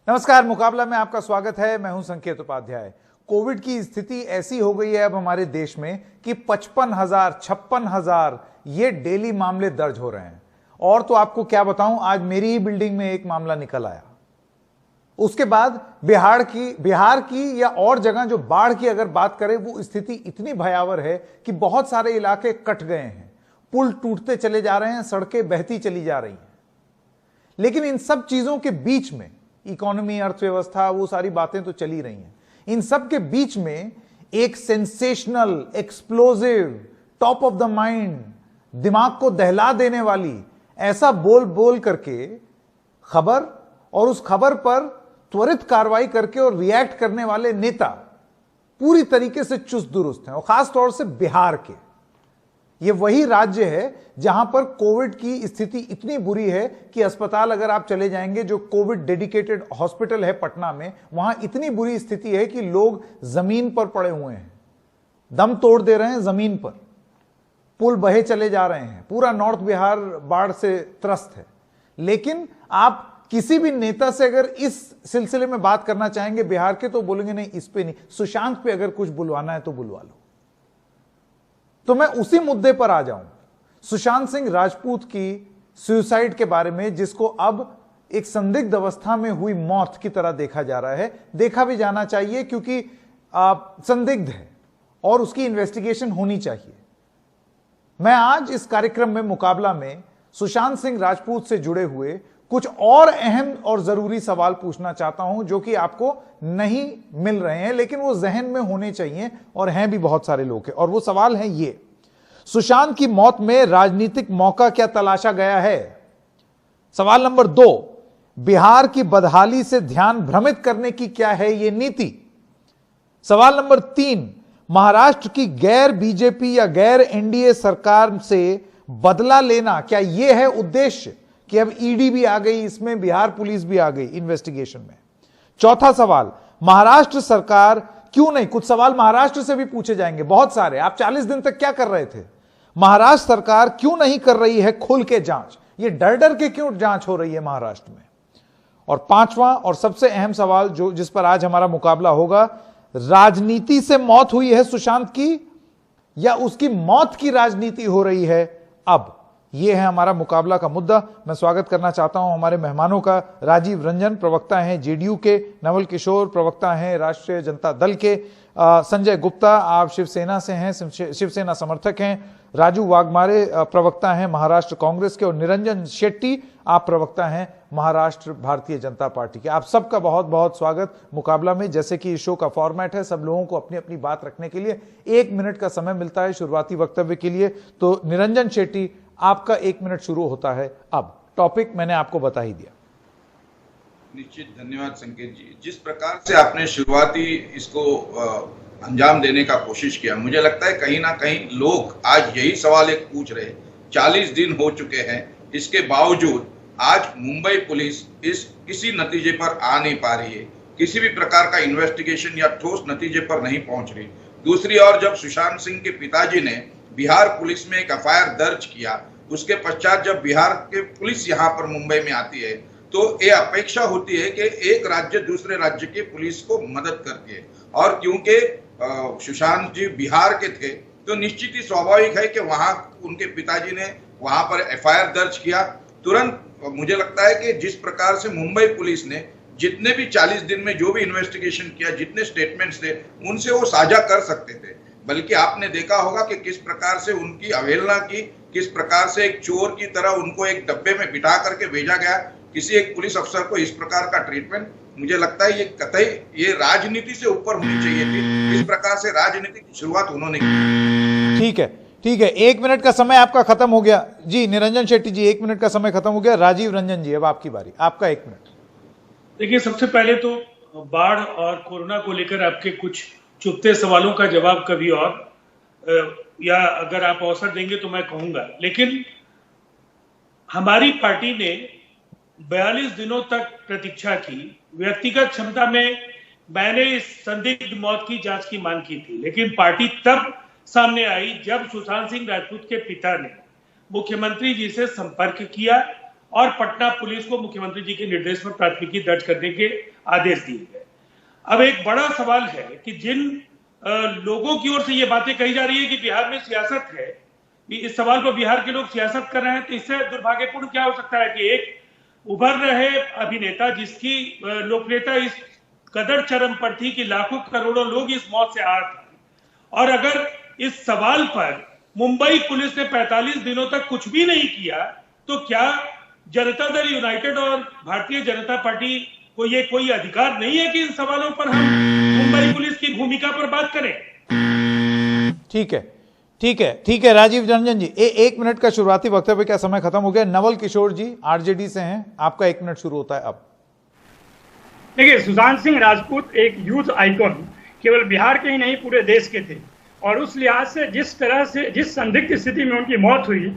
नमस्कार, मुकाबला में आपका स्वागत है। मैं हूं संकेत उपाध्याय। कोविड की स्थिति ऐसी हो गई है अब हमारे देश में कि 55,000 56,000 ये डेली मामले दर्ज हो रहे हैं। और तो आपको क्या बताऊं, आज मेरी ही बिल्डिंग में एक मामला निकल आया। उसके बाद बिहार की या और जगह जो बाढ़ की अगर बात करें, वो स्थिति इतनी भयावह है कि बहुत सारे इलाके कट गए हैं, पुल टूटते चले जा रहे हैं, सड़कें बहती चली जा रही हैं। लेकिन इन सब चीजों के बीच में इकोनॉमी, अर्थव्यवस्था, वो सारी बातें तो चली रही हैं। इन सब के बीच में एक sensational, explosive, top of the mind, दिमाग को दहला देने वाली ऐसा बोल बोल करके खबर, और उस खबर पर त्वरित कार्रवाई करके और रिएक्ट करने वाले नेता पूरी तरीके से चुस्त दुरुस्त हैं। और खास तौर से बिहार के, ये वही राज्य है जहां पर कोविड की स्थिति इतनी बुरी है कि अस्पताल अगर आप चले जाएंगे, जो कोविड डेडिकेटेड हॉस्पिटल है पटना में, वहां इतनी बुरी स्थिति है कि लोग जमीन पर पड़े हुए हैं, दम तोड़ दे रहे हैं जमीन पर, पुल बहे चले जा रहे हैं। पूरा नॉर्थ बिहार बाढ़ से त्रस्त है। लेकिन आप किसी भी नेता से अगर इस सिलसिले में बात करना चाहेंगे बिहार के, तो बोलेंगे नहीं, इस पे नहीं, सुशांत पे अगर कुछ बुलवाना है तो बुलवा लो। तो मैं उसी मुद्दे पर आ जाऊं, सुशांत सिंह राजपूत की सुसाइड के बारे में, जिसको अब एक संदिग्ध अवस्था में हुई मौत की तरह देखा जा रहा है। देखा भी जाना चाहिए क्योंकि संदिग्ध है और उसकी इन्वेस्टिगेशन होनी चाहिए। मैं आज इस कार्यक्रम में, मुकाबला में, सुशांत सिंह राजपूत से जुड़े हुए कुछ और अहम और जरूरी सवाल पूछना चाहता हूं, जो कि आपको नहीं मिल रहे हैं, लेकिन वो जहन में होने चाहिए, और हैं भी बहुत सारे लोग। और वो सवाल है ये: सुशांत की मौत में राजनीतिक मौका क्या तलाशा गया है? सवाल नंबर 2, बिहार की बदहाली से ध्यान भ्रमित करने की क्या है ये नीति? सवाल नंबर 3, महाराष्ट्र की गैर बीजेपी या गैर एनडीए सरकार से बदला लेना, क्या यह है उद्देश्य कि अब ईडी भी आ गई, इसमें बिहार पुलिस भी आ गई इन्वेस्टिगेशन में? चौथा सवाल, महाराष्ट्र सरकार क्यों नहीं, कुछ सवाल महाराष्ट्र से भी पूछे जाएंगे, बहुत सारे। आप 40 दिन तक क्या कर रहे थे? महाराष्ट्र सरकार क्यों नहीं कर रही है खुल के जांच? ये डर डर के क्यों जांच हो रही है महाराष्ट्र में? और पांचवा और सबसे अहम सवाल, जो जिस पर आज हमारा मुकाबला होगा, राजनीति से मौत हुई है सुशांत की, या उसकी मौत की राजनीति हो रही है अब? यह है हमारा मुकाबला का मुद्दा। मैं स्वागत करना चाहता हूं हमारे मेहमानों का। राजीव रंजन प्रवक्ता हैं जेडीयू के, नवल किशोर प्रवक्ता हैं राष्ट्रीय जनता दल के, संजय गुप्ता आप शिवसेना से हैं, शिवसेना समर्थक हैं, राजू वाघमारे प्रवक्ता हैं महाराष्ट्र कांग्रेस के, और निरंजन शेट्टी आप प्रवक्ता हैं महाराष्ट्र भारतीय जनता पार्टी के। आप सबका बहुत बहुत स्वागत मुकाबला में। जैसे कि इस शो का फॉर्मेट है, सब लोगों को अपनी अपनी बात रखने के लिए 1 मिनट का समय मिलता है शुरुआती वक्तव्य के लिए। तो निरंजन शेट्टी, आपका 1 मिनट शुरू होता है अब। टॉपिक मैंने आपको बता ही दिया। निश्चित, धन्यवाद संकेत जी। जिस प्रकार से आपने शुरुआती इसको अंजाम देने का कोशिश किया, मुझे लगता है कहीं ना कहीं लोग आज यही सवाल एक पूछ रहे, 40 दिन हो चुके हैं, इसके बावजूद आज मुंबई पुलिस इस किसी नतीजे पर आ नहीं पा रही है, किसी भी प्रकार का इन्वेस्टिगेशन या ठोस नतीजे पर नहीं पहुंच रही। दूसरी ओर जब सुशांत सिंह के पिताजी ने बिहार पुलिस में एक एफआईआर दर्ज किया, उसके पश्चात जब बिहार के पुलिस यहाँ पर मुंबई में आती है, तो ये अपेक्षा होती है कि एक राज्य दूसरे राज्य के पुलिस को मदद करती है। और क्योंकि सुशांत जी बिहार के थे, तो निश्चित ही स्वाभाविक है कि वहां उनके पिताजी ने वहां पर एफआईआर दर्ज किया तुरंत। मुझे लगता है कि जिस प्रकार से मुंबई पुलिस ने जितने भी 40 दिन में जो भी इन्वेस्टिगेशन किया, जितने स्टेटमेंट्स थे, उनसे वो साझा कर सकते थे। बल्कि आपने देखा होगा कि किस प्रकार से उनकी अवहेलना की, किस प्रकार से एक चोर की तरह उनको एक डब्बे में बिठा करके भेजा गया। किसी एक पुलिस अफसर को इस प्रकार का ट्रीटमेंट, मुझे लगता है ये कतई ये राजनीति से ऊपर होनी चाहिए थी। इस प्रकार से राजनीति की शुरुआत उन्होंने की। ठीक है, ठीक है, 1 मिनट का समय आपका खत्म हो गया जी। निरंजन शेट्टी जी, 1 मिनट का समय खत्म हो गया। राजीव रंजन जी, अब आपकी बारी, आपका 1 मिनट। देखिए, सबसे पहले तो बाढ़ और कोरोना को लेकर आपके कुछ चुभते सवालों का जवाब कभी और, या अगर आप अवसर देंगे तो मैं कहूंगा। लेकिन हमारी पार्टी ने 42 दिनों तक प्रतीक्षा की। व्यक्तिगत क्षमता में मैंने इस संदिग्ध मौत की जांच की मांग की थी, लेकिन पार्टी तब सामने आई जब सुशांत सिंह राजपूत के पिता ने मुख्यमंत्री जी से संपर्क किया और पटना पुलिस को मुख्यमंत्री जी के निर्देश पर प्राथमिकी दर्ज करने के आदेश दिए गए। अब एक बड़ा सवाल है कि जिन लोगों की ओर से ये बातें कही जा रही है कि बिहार में सियासत है, इस सवाल पर बिहार के लोग सियासत कर रहे हैं, तो इससे दुर्भाग्यपूर्ण क्या हो सकता है कि एक उभर रहे अभिनेता जिसकी लोकप्रियता इस कदर चरम पर थी कि लाखों करोड़ों लोग इस मौत से आहत हैं, और अगर इस सवाल पर मुंबई पुलिस ने 45 दिनों तक कुछ भी नहीं किया, तो क्या जनता दल यूनाइटेड और भारतीय जनता पार्टी को ये कोई अधिकार नहीं है कि इन सवालों पर हम मुंबई पुलिस की भूमिका पर बात करें? ठीक है राजीव रंजन जी, 1 मिनट का शुरुआती वक्तव्य का समय खत्म हो गया। नवल किशोर जी आरजेडी से हैं, आपका 1 मिनट शुरू होता है अब। देखिए, सुशांत सिंह राजपूत एक यूथ आइकॉन केवल बिहार के ही नहीं पूरे देश के थे, और उस लिहाज से जिस तरह से जिस संदिग्ध स्थिति में उनकी मौत हुई,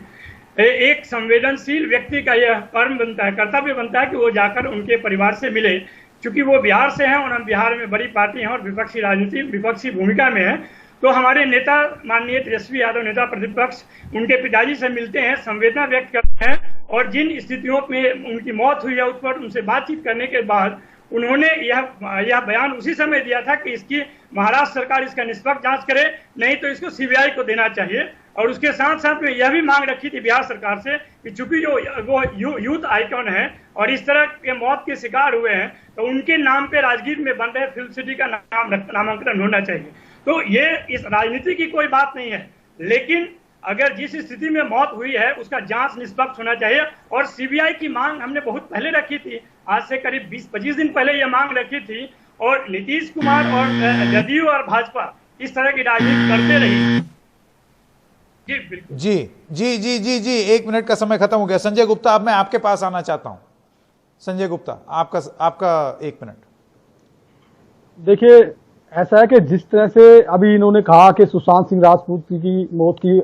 एक संवेदनशील व्यक्ति का यह कर्तव्य बनता है कि वो जाकर उनके परिवार से मिले। चूंकि वो बिहार से हैं और हम बिहार में बड़ी पार्टी हैं और विपक्षी राजनीति विपक्षी भूमिका में है, तो हमारे नेता माननीय तेजस्वी यादव नेता प्रतिपक्ष उनके पिताजी से मिलते हैं, संवेदना व्यक्त करते हैं, और जिन स्थितियों में उनकी मौत हुई है उस पर उनसे बातचीत करने के बाद उन्होंने यह बयान उसी समय दिया था कि इसकी महाराष्ट्र सरकार इसका निष्पक्ष जांच करे, नहीं तो इसको सीबीआई को देना चाहिए। और उसके साथ साथ में यह भी मांग रखी थी बिहार सरकार से कि चूंकि जो वो यूथ आइकॉन है और इस तरह के मौत के शिकार हुए हैं, तो उनके नाम पे राजगीर में बन रहे फिल्म सिटी का नामांकन होना चाहिए। तो ये इस राजनीति की कोई बात नहीं है, लेकिन अगर जिस स्थिति में मौत हुई है उसका जांच निष्पक्ष होना चाहिए। और सीबीआई की मांग हमने बहुत पहले रखी थी, आज से करीब 20-25 दिन पहले यह मांग रखी थी, और नीतीश कुमार और जदयू और भाजपा इस तरह की राजनीति करते रही। जी बिल्कुल। जी 1 मिनट का समय खत्म हो गया। संजय गुप्ता, अब मैं आपके पास आना चाहता हूं। संजय गुप्ता, आपका 1 मिनट। देखिए, ऐसा है कि जिस तरह से अभी इन्होंने कहा कि सुशांत सिंह राजपूत की मौत की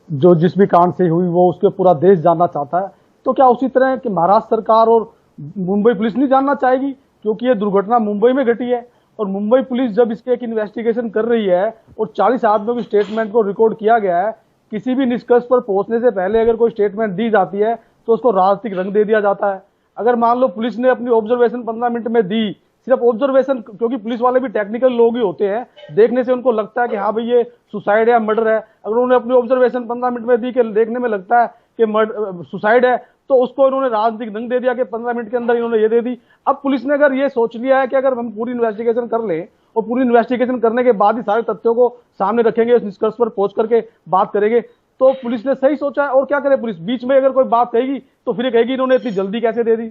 जो जिस भी कांड से हुई वो उसके पूरा देश जानना चाहता है, तो क्या उसी तरह कि महाराष्ट्र सरकार और मुंबई पुलिस नहीं जानना चाहेगी? क्योंकि ये दुर्घटना मुंबई में घटी है, और मुंबई पुलिस जब इसके एक इन्वेस्टिगेशन कर रही है और 40 आदमियों की स्टेटमेंट को रिकॉर्ड किया गया है, किसी भी निष्कर्ष पर पहुंचने से पहले अगर कोई स्टेटमेंट दी जाती है तो उसको राजनीतिक रंग दे दिया जाता है। अगर मान लो पुलिस ने अपनी ऑब्जर्वेशन 15 मिनट में दी, सिर्फ ऑब्जर्वेशन, क्योंकि पुलिस वाले भी टेक्निकल लोग ही होते हैं, देखने से उनको लगता है कि हाँ भाई ये सुसाइड है या मर्डर है। अगर उन्होंने अपनी ऑब्जर्वेशन 15 मिनट में दी कि देखने में लगता है कि सुसाइड है, तो उसको इन्होंने राजनीतिक रंग दे दिया कि 15 मिनट के अंदर इन्होंने ये दे दी। अब पुलिस ने अगर ये सोच लिया है कि अगर हम पूरी इन्वेस्टिगेशन कर लें और पूरी इन्वेस्टिगेशन करने के बाद ही सारे तथ्यों को सामने रखेंगे, उस निष्कर्ष पर पहुंच करके बात करेंगे, तो पुलिस ने सही सोचा है। और क्या करे पुलिस, बीच में अगर कोई बात कहेगी तो फिर कहेगी इन्होंने इतनी जल्दी कैसे दे दी।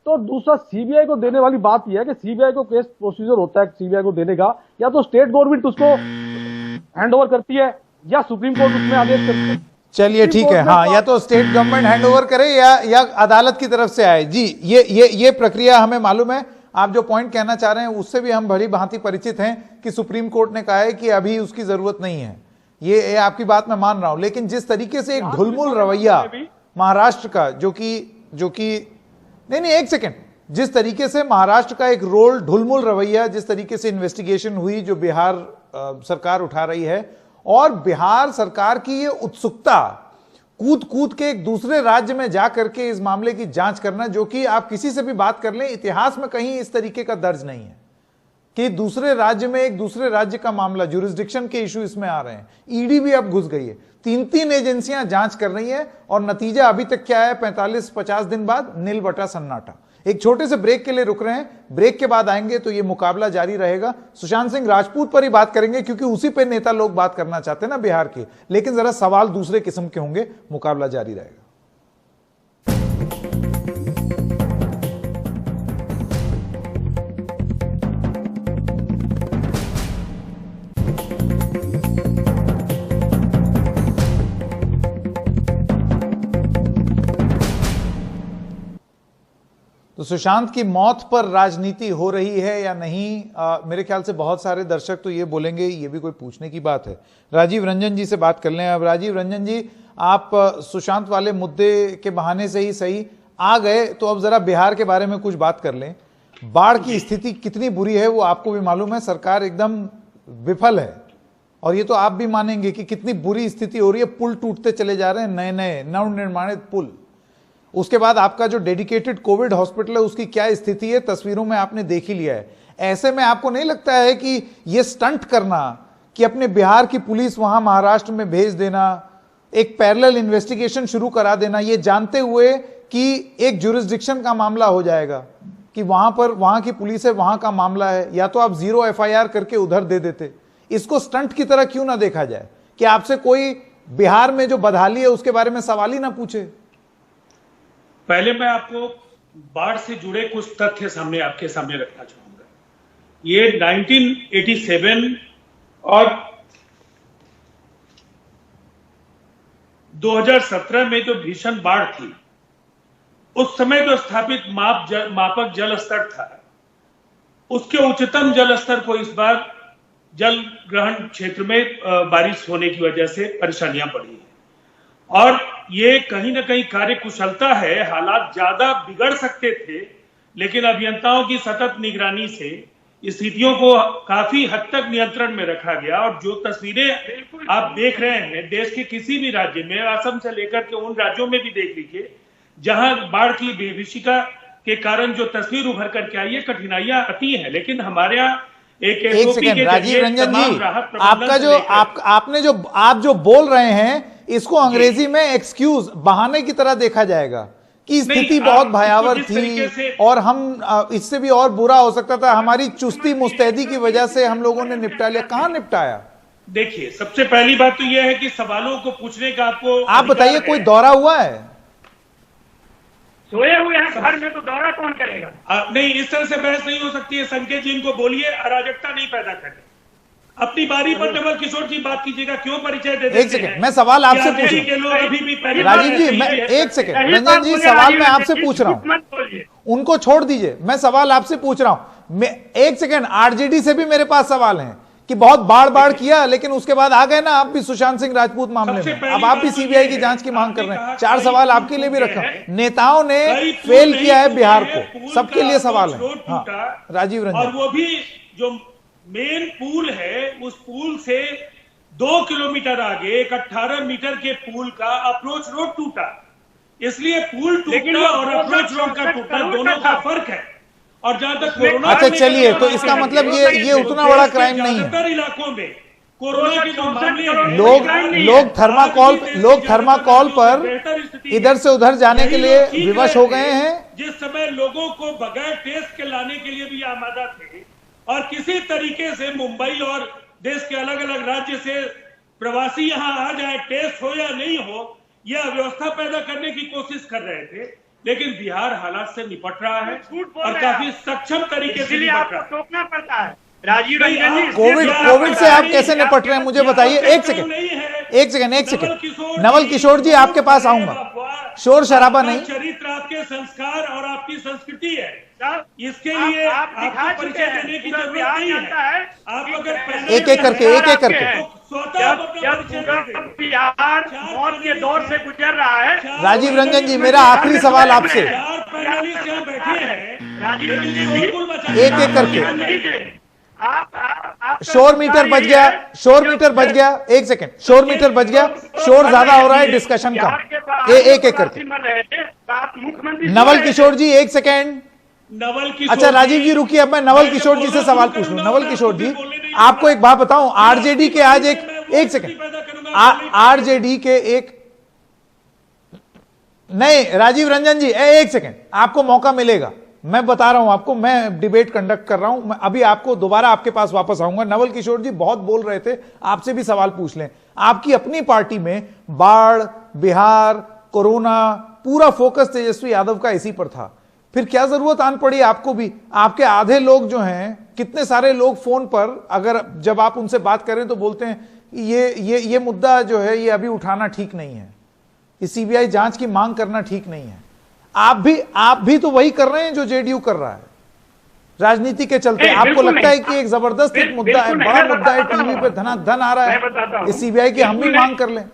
तो दूसरा, सीबीआई को देने वाली बात यह है कि सीबीआई को केस प्रोसीजर होता है सीबीआई को देने का, या तो स्टेट गवर्नमेंट उसको हैंडओवर करती है या सुप्रीम कोर्ट उसमें आदेश करती है। चलिए ठीक है, हाँ, या तो स्टेट गवर्नमेंट हैंडओवर करे या अदालत की तरफ से आए। जी, ये प्रक्रिया हमें मालूम है। आप जो पॉइंट कहना चाह रहे हैं उससे भी हम भली भांति परिचित हैं कि सुप्रीम कोर्ट ने कहा है कि अभी उसकी जरूरत नहीं है। ये आपकी बात मैं मान रहा हूं, लेकिन जिस तरीके से एक ढुलमुल रवैया महाराष्ट्र का जो कि नहीं 1 सेकेंड, जिस तरीके से महाराष्ट्र का एक रोल ढुलमुल रवैया, जिस तरीके से इन्वेस्टिगेशन हुई जो बिहार सरकार उठा रही है, और बिहार सरकार की ये उत्सुकता कूद के एक दूसरे राज्य में जा करके इस मामले की जांच करना, जो कि आप किसी से भी बात कर लें, इतिहास में कहीं इस तरीके का दर्ज नहीं है कि दूसरे राज्य में एक दूसरे राज्य का मामला, ज्यूरिसडिक्शन के इशू इसमें आ रहे हैं। ईडी भी अब घुस गई है, 3 एजेंसियां जांच कर रही हैं, और नतीजा अभी तक क्या है? 45-50 दिन बाद नील बटा सन्नाटा। एक छोटे से ब्रेक के लिए रुक रहे हैं, ब्रेक के बाद आएंगे तो ये मुकाबला जारी रहेगा। सुशांत सिंह राजपूत पर ही बात करेंगे क्योंकि उसी पे नेता लोग बात करना चाहते हैं ना बिहार के, लेकिन जरा सवाल दूसरे किस्म के होंगे। मुकाबला जारी रहेगा। तो सुशांत की मौत पर राजनीति हो रही है या नहीं? मेरे ख्याल से बहुत सारे दर्शक तो ये बोलेंगे ये भी कोई पूछने की बात है। राजीव रंजन जी से बात कर लें। अब राजीव रंजन जी, आप सुशांत वाले मुद्दे के बहाने से ही सही आ गए, तो अब जरा बिहार के बारे में कुछ बात कर लें। बाढ़ की स्थिति कितनी बुरी है वो आपको भी मालूम है, सरकार एकदम विफल है, और ये तो आप भी मानेंगे कि कितनी बुरी स्थिति हो रही है। पुल टूटते चले जा रहे हैं, नए नवनिर्माणित पुल। उसके बाद आपका जो डेडिकेटेड कोविड हॉस्पिटल है उसकी क्या स्थिति है, तस्वीरों में आपने देख ही लिया है। ऐसे में आपको नहीं लगता है कि यह स्टंट करना, कि अपने बिहार की पुलिस वहां महाराष्ट्र में भेज देना, एक पैरेलल इन्वेस्टिगेशन शुरू करा देना, ये जानते हुए कि एक जुरिस्डिक्शन का मामला हो जाएगा, कि वहां की पुलिस है, वहां का मामला है, या तो आप 0 FIR करके उधर दे देते। इसको स्टंट की तरह क्यों ना देखा जाए कि आपसे कोई बिहार में जो बदहाली है उसके बारे में सवाल ही ना पूछे। पहले मैं आपको बाढ़ से जुड़े कुछ तथ्य आपके सामने रखना चाहूंगा। ये 1987 और 2017 में जो भीषण बाढ़ थी, उस समय जो स्थापित मापक जल स्तर था, उसके उच्चतम जल स्तर को इस बार जल ग्रहण क्षेत्र में बारिश होने की वजह से परेशानियां बढ़ी है। और ये कहीं ना कहीं कार्य कुशलता है। हालात ज्यादा बिगड़ सकते थे, लेकिन अभियंताओं की सतत निगरानी से स्थितियों को काफी हद तक नियंत्रण में रखा गया। और जो तस्वीरें आप देख रहे हैं देश के किसी भी राज्य में, असम से लेकर के उन राज्यों में भी देख लीजिए जहां बाढ़ की विभीषिका के कारण जो तस्वीर उभर करके आई है, कठिनाइयां आती हैं, लेकिन हमारे यहाँ एक सेकंड राजीव रंजन जी, आपका जो आप जो बोल रहे हैं इसको अंग्रेजी में एक्सक्यूज, बहाने की तरह देखा जाएगा कि स्थिति बहुत भयावह थी और हम इससे भी और बुरा हो सकता था, हमारी चुस्ती मुस्तैदी की वजह से हम लोगों ने निपटा लिया। कहां निपटाया? देखिए, सबसे पहली बात तो यह है कि सवालों को पूछने का आप बताइए, कोई दौरा हुआ है? सोए हुए हैं घर में, तो दौरा कौन करेगा? नहीं, इस तरह से बहस नहीं हो सकती है। संकेत जी, इनको बोलिए अराजकता नहीं पैदा करें। अपनी बारी पर नवल किशोर जी बात कीजिएगा, क्यों परिचय देते हैं? एक सेकंड, मैं सवाल आपसे पूछ रहा हूं। राजीव जी, मैं एक सेकंड, रंजन जी सवाल मैं आपसे पूछ रहा हूं, उनको छोड़ दीजिए, मैं सवाल आपसे पूछ रहा हूं। मैं एक सेकंड, आरजेडी से भी मेरे पास सवाल हैं कि बहुत बाढ़ किया, लेकिन उसके बाद आ गए ना आप भी सुशांत सिंह राजपूत मामले में, अब आप भी सीबीआई की जांच की मांग कर रहे हैं। 4 सवाल आपके लिए भी रखा, नेताओं ने फेल किया है बिहार को, सबके लिए सवाल है। हाँ, राजीव रंजन। और वो भी जो मेन पुल है, उस पुल से 2 किलोमीटर आगे एक 18 मीटर के पुल का अप्रोच रोड टूटा, इसलिए पुल टूटा और अप्रोच रोड का टूटा, दोनों का फर्क है। और जहां तक कोरोना, अच्छा चलिए, तो इसका मतलब ये उतना बड़ा क्राइम नहीं है। इलाकों में कोरोना के जो मामले लोग थर्माकोल पर इधर से उधर जाने के लिए विवश हो गए हैं। जिस समय लोगों को बगैर टेस्ट के लाने के लिए भी आमादा थे, और किसी तरीके से मुंबई और देश के अलग अलग राज्य से प्रवासी यहां आ जाए, टेस्ट हो या नहीं हो, यह व्यवस्था पैदा करने की कोशिश कर रहे थे। लेकिन बिहार हालात से निपट रहा है और काफी सक्षम तरीके से निपट रहा है। टोकना पड़ता है। राजीव रंजन जी, कोविड से आप कैसे निपट रहे हैं मुझे बताइए। एक सेकंड, नवल किशोर जी आपके पास आऊंगा। शोर शराबा नहीं, चरित्र आपके संस्कार और आपकी संस्कृति है, इसके लिए आप दिखा परिचय देने की जरूरत नहीं है। आप अगर एक एक करके बिहार मौत के दौर से गुजर रहा है। राजीव रंजन जी, मेरा आखिरी सवाल आपसे, एक एक करके। शोर मीटर बच गया, एक सेकंड, शोर मीटर बच गया, शोर ज्यादा हो रहा है डिस्कशन का। एक एक करके। नवल किशोर जी, एक सेकंड। अच्छा राजीव जी रुकिए, अब मैं नवल किशोर जी से सवाल पूछ लूं। नवल किशोर जी, आपको एक बात बताऊं, आरजेडी के आज एक सेकंड, आरजेडी के एक, नहीं राजीव रंजन जी एक सेकंड, आपको मौका मिलेगा, मैं बता रहा हूं आपको, मैं डिबेट कंडक्ट कर रहा हूं, मैं अभी आपको दोबारा आपके पास वापस आऊंगा। नवल किशोर जी बहुत बोल रहे थे, आपसे भी सवाल पूछ लें। आपकी अपनी पार्टी में बाढ़, बिहार, कोरोना, पूरा फोकस तेजस्वी यादव का इसी पर था, फिर क्या जरूरत आन पड़ी आपको भी? आपके आधे लोग जो हैं, कितने सारे लोग फोन पर अगर जब आप उनसे बात करें तो बोलते हैं ये मुद्दा जो है ये अभी उठाना ठीक नहीं है, ये सीबीआई जांच की मांग करना ठीक नहीं है। आप भी तो वही कर रहे हैं जो जेडीयू कर रहा है राजनीति के चलते। आपको लगता है कि एक जबरदस्त एक मुद्दा है, बड़ा मुद्दा है, टीवी पे धन आ रहा है, इस सीबीआई की हम भी मांग कर लें।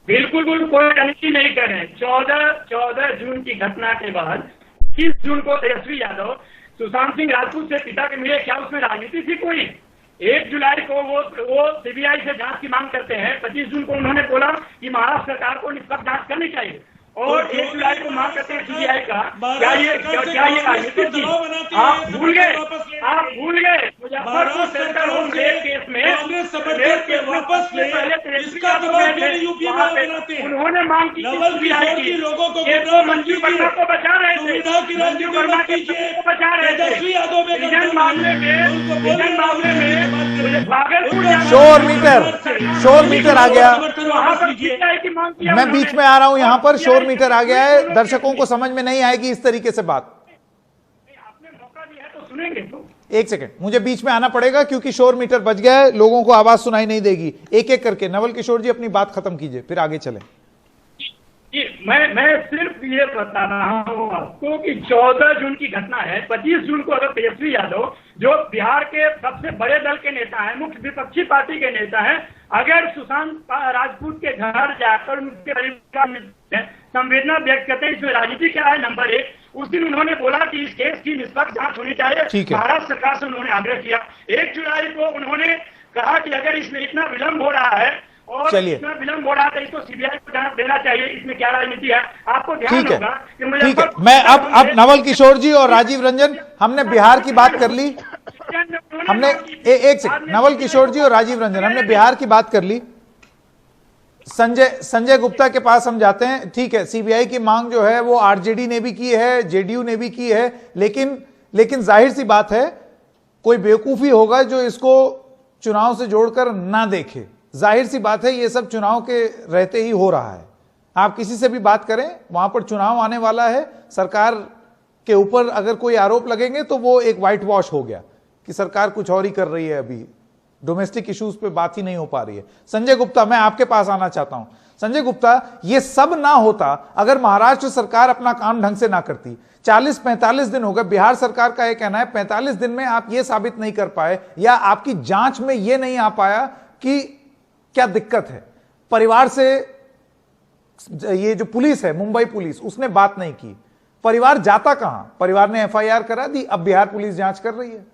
बिल्कुल कोई राजनीति नहीं कर रहे हैं। 14 जून की घटना के बाद 21 जून को तेजस्वी यादव सुशांत सिंह राजपूत से पिता के मिले, क्या उसमें राजनीति थी कोई? 1 जुलाई को वो सीबीआई से जांच की मांग करते हैं। 25 जून को उन्होंने बोला कि महाराष्ट्र सरकार को निष्पक्ष जांच करनी चाहिए। और 1 जुलाई को मांग करते हैं सीबीआई का। क्या ये राजनीतिक थी? आप भूल गए Muzaffarpur central home rape case में वापस ले, इसका जवाब यूपी में बनाते हैं। उन्होंने मांग की सीबीआई की, लोगों को मंजू वर्मा को बचा रहे थे, मंजू वर्मा के को बचा रहे थे। विजन मामले में भागलपुर शोर मीटर आ गया। मैं बीच में आ रहा हूं, यहां पर शोर मीटर आ गया है, दर्शकों को समझ में नहीं आएगी इस तरीके से बात। आपने मौका दिया तो सुनेंगे तो। एक सेकंड, मुझे बीच में आना पड़ेगा क्योंकि शोर मीटर बज गया है, लोगों को आवाज सुनाई नहीं देगी। एक एक करके नवल किशोर जी अपनी बात खत्म कीजिए, फिर आगे चलें। मैं सिर्फ ये बता रहा हूँ आपको कि 14 जून की घटना है। 25 जून को अगर तेजस्वी यादव, जो बिहार के सबसे बड़े दल के नेता हैं, मुख्य विपक्षी पार्टी के नेता हैं, अगर सुशांत राजपूत के घर जाकर उनके परिवार में संवेदना व्यक्त करते हैं, इसमें राजनीति क्या है नंबर 1। उस दिन उन्होंने बोला कि इस केस की निष्पक्ष जांच होनी चाहिए, महाराष्ट्र सरकार से उन्होंने आग्रह किया। 1 जुलाई को उन्होंने कहा कि अगर इसमें इतना विलंब हो रहा है और इतना विलंब हो रहा है तो इसको सीबीआई को जांच देना चाहिए। इसमें क्या राजनीति है आपको ध्यान होगा कि मुझे। ठीक है, मैं अब नवल किशोर जी और राजीव रंजन, हमने बिहार की बात कर ली, हमने एक सेकंड, नवल किशोर जी और राजीव रंजन, हमने बिहार की बात कर ली। संजय गुप्ता के पास हम जाते हैं। ठीक है, सीबीआई की मांग जो है वो आरजेडी ने भी की है, जेडीयू ने भी की है, लेकिन जाहिर सी बात है कोई बेवकूफी होगा जो इसको चुनाव से जोड़कर ना देखे। जाहिर सी बात है ये सब चुनाव के रहते ही हो रहा है। आप किसी से भी बात करें, वहां पर चुनाव आने वाला है, सरकार के ऊपर अगर कोई आरोप लगेंगे तो वो एक व्हाइट वॉश हो गया कि सरकार कुछ और ही कर रही है, अभी डोमेस्टिक इश्यूज पे बात ही नहीं हो पा रही है। संजय गुप्ता, मैं आपके पास आना चाहता हूं। संजय गुप्ता, ये सब ना होता अगर महाराष्ट्र सरकार अपना काम ढंग से ना करती। 40-45 दिन हो गए, बिहार सरकार का यह कहना है 45 दिन में आप ये साबित नहीं कर पाए या आपकी जांच में यह नहीं आ पाया कि क्या दिक्कत है। परिवार से ये जो पुलिस है, मुंबई पुलिस, उसने बात नहीं की। परिवार जाता कहां? परिवार ने एफआईआर करा दी, अब बिहार पुलिस जांच कर रही है।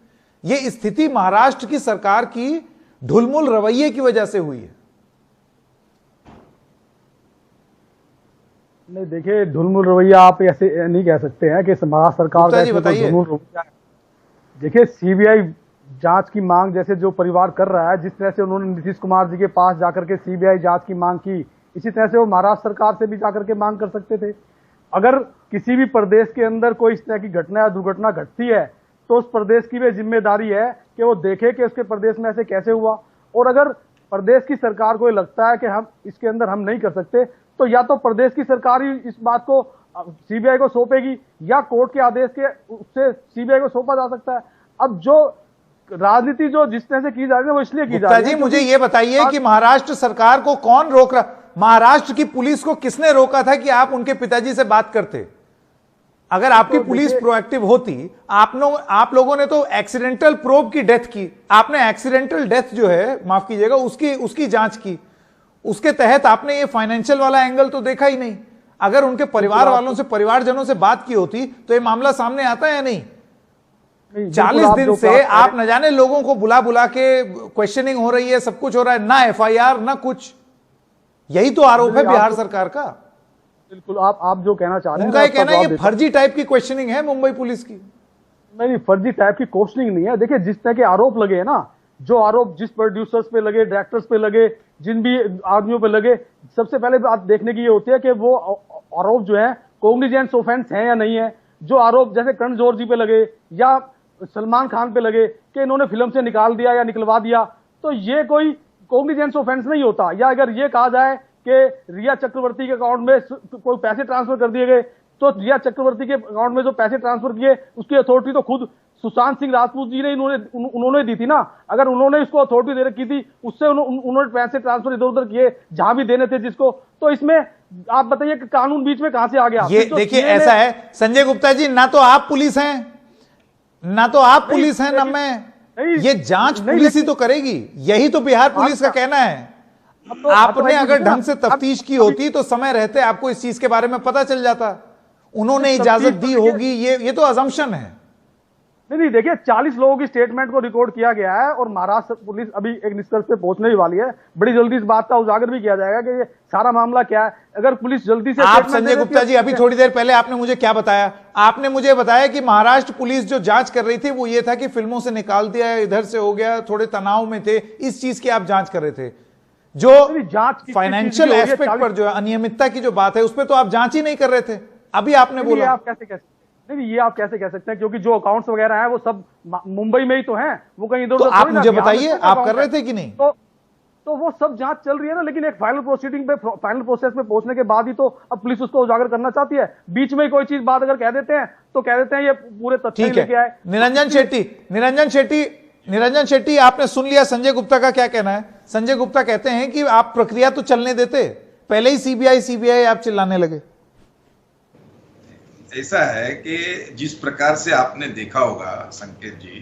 यह स्थिति महाराष्ट्र की सरकार की ढुलमुल रवैये की वजह से हुई है। नहीं, देखिए, ढुलमुल रवैया आप ऐसे नहीं कह सकते हैं कि महाराष्ट्र सरकार का ढुलमुल रवैया। देखिए, सीबीआई जांच की मांग जैसे जो परिवार कर रहा है, जिस तरह से उन्होंने नीतीश कुमार जी के पास जाकर के सीबीआई जांच की मांग की, इसी तरह से वो महाराष्ट्र सरकार से भी जाकर के मांग कर सकते थे। अगर किसी भी प्रदेश के अंदर कोई इस तरह की घटना या दुर्घटना घटती है तो उस प्रदेश की भी जिम्मेदारी है कि वो देखे कि उसके प्रदेश में ऐसे कैसे हुआ। और अगर प्रदेश की सरकार को लगता है कि हम इसके अंदर हम नहीं कर सकते, तो या तो प्रदेश की सरकार ही इस बात को सीबीआई को सौंपेगी या कोर्ट के आदेश के उससे सीबीआई को सौंपा जा सकता है। अब जो राजनीति जो जिस तरह से की जा रही है वो इसलिए की जा रही है। जी, मुझे ये बताइए कि महाराष्ट्र सरकार को कौन रोक रहा? महाराष्ट्र की पुलिस को किसने रोका था कि आप उनके पिताजी से बात करते? अगर आपकी पुलिस प्रोएक्टिव होती, आप लोगों ने तो एक्सीडेंटल प्रोब की डेथ की, आपने एक्सीडेंटल डेथ जो है, माफ कीजिएगा, उसकी जांच की, उसके तहत आपने ये फाइनेंशियल वाला एंगल तो देखा ही नहीं। अगर उनके परिवार वालों से, परिवारजनों से बात की होती तो ये मामला सामने आता है या नहीं? 40 दिन से आप न जाने लोगों को बुला बुला के क्वेश्चनिंग हो रही है, सब कुछ हो रहा है, ना एफआईआर ना कुछ। यही तो आरोप है बिहार सरकार का। बिल्कुल, आप जो कहना चाह रहे हैं, उनका ये कहना है ये फर्जी टाइप की क्वेश्चनिंग है मुंबई पुलिस की। नहीं, फर्जी टाइप की क्वेश्चनिंग नहीं है। देखिए, जिस तरह के आरोप लगे हैं ना, जो आरोप जिस प्रोड्यूसर्स पे लगे, डायरेक्टर्स पे लगे, जिन भी आदमियों पे लगे, सबसे पहले बात देखने की ये होती है कि वो आरोप जो है कॉग्निजेंस ऑफेंस है या नहीं है। जो आरोप जैसे करण जौहर जी पे लगे या सलमान खान पे लगे कि इन्होंने फिल्म से निकाल दिया या निकलवा दिया, तो ये कोई कॉग्निजेंस ऑफेंस नहीं होता। या अगर ये कहा जाए कि रिया चक्रवर्ती के अकाउंट में कोई पैसे ट्रांसफर कर दिए गए, तो रिया चक्रवर्ती के अकाउंट में जो पैसे ट्रांसफर किए उसकी अथॉरिटी तो खुद सुशांत सिंह राजपूत जी ने उन्होंने दी थी ना। अगर उन्होंने इसको अथॉरिटी दे रखी थी, उससे उन्होंने पैसे ट्रांसफर इधर उधर किए जहां भी देने थे जिसको, तो इसमें आप बताइए कि कानून बीच में कहां से आ गया? ये देखिए, ऐसा है संजय गुप्ता जी, ना तो आप पुलिस हैं, ना मैं। ये जांच पुलिस ही तो करेगी, यही तो बिहार पुलिस का कहना है। आपने अगर ढंग से तफ्तीश की होती तो समय रहते आपको इस चीज के बारे में पता चल जाता। उन्होंने इजाजत दी होगी, ये तो अजम्पशन है। नहीं देखिए 40 लोगों की स्टेटमेंट को रिकॉर्ड किया गया है और महाराष्ट्र पुलिस अभी एक निष्कर्ष पे पहुंचने ही वाली है। बड़ी जल्दी इस बात का उजागर भी किया जाएगा कि ये सारा मामला क्या है। अगर पुलिस जल्दी से आप संजय गुप्ता जी, अभी थोड़ी देर पहले आपने मुझे क्या बताया? आपने मुझे बताया कि महाराष्ट्र पुलिस जो जांच कर रही थी वो ये था कि फिल्मों से निकाल दिया, इधर से हो गया, थोड़े तनाव में थे, इस चीज की आप जांच कर रहे थे। जो जांच फाइनेंशियल एस्पेक्ट पर जो अनियमितता की जो बात है उस पर तो आप जांच ही नहीं कर रहे थे, अभी आपने बोला। आप कैसे नहीं, ये आप कैसे कह सकते हैं, क्योंकि जो अकाउंट्स वगैरह हैं वो सब मुंबई में ही तो हैं, वो कहीं इधर तो आप मुझे बताइए, आप कर रहे थे कि नहीं? तो वो सब जांच चल रही है ना, लेकिन एक फाइनल प्रोसीडिंग पे, फाइनल प्रोसेस पे पहुंचने के बाद ही तो अब पुलिस उसको उजागर करना चाहती है। बीच में कोई चीज बात अगर कह देते हैं तो कह देते हैं ये पूरे तथ्य लेके आए। निरंजन शेट्टी, आपने सुन लिया संजय गुप्ता का क्या कहना है। संजय गुप्ता कहते हैं कि आप प्रक्रिया तो चलने देते, पहले ही सीबीआई आप चिल्लाने लगे। ऐसा है कि जिस प्रकार से आपने देखा होगा संकेत जी,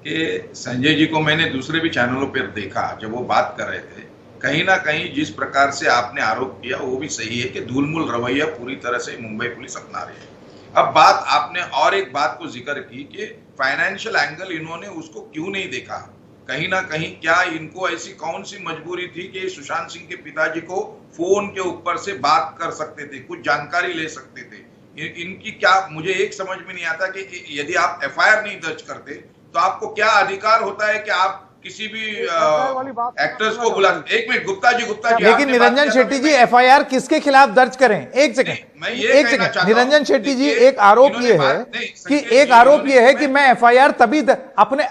कि संजय जी को मैंने दूसरे भी चैनलों पर देखा जब वो बात कर रहे थे, कहीं ना कहीं जिस प्रकार से आपने आरोप किया वो भी सही है कि धूलमुल रवैया पूरी तरह से मुंबई पुलिस अपना रही है। अब बात आपने और एक बात को जिक्र की कि फाइनेंशियल एंगल इन्होंने उसको क्यों नहीं देखा। कहीं ना कहीं क्या इनको ऐसी कौन सी मजबूरी थी कि सुशांत सिंह के पिताजी को फोन के ऊपर से बात कर सकते थे, कुछ जानकारी ले सकते थे। इनकी क्या, मुझे एक समझ में नहीं आता कि यदि आप एफआईआर नहीं दर्ज करते तो आपको क्या अधिकार होता है कि आप किसी भी एक्टर्स को बुला। एक मिनट गुप्ता जी, लेकिन निरंजन शेट्टी जी एफआईआर किसके खिलाफ दर्ज करें? एक सेकंड निरंजन शेट्टी जी, एक आरोप ये है कि मैं एफआईआर तभी अपने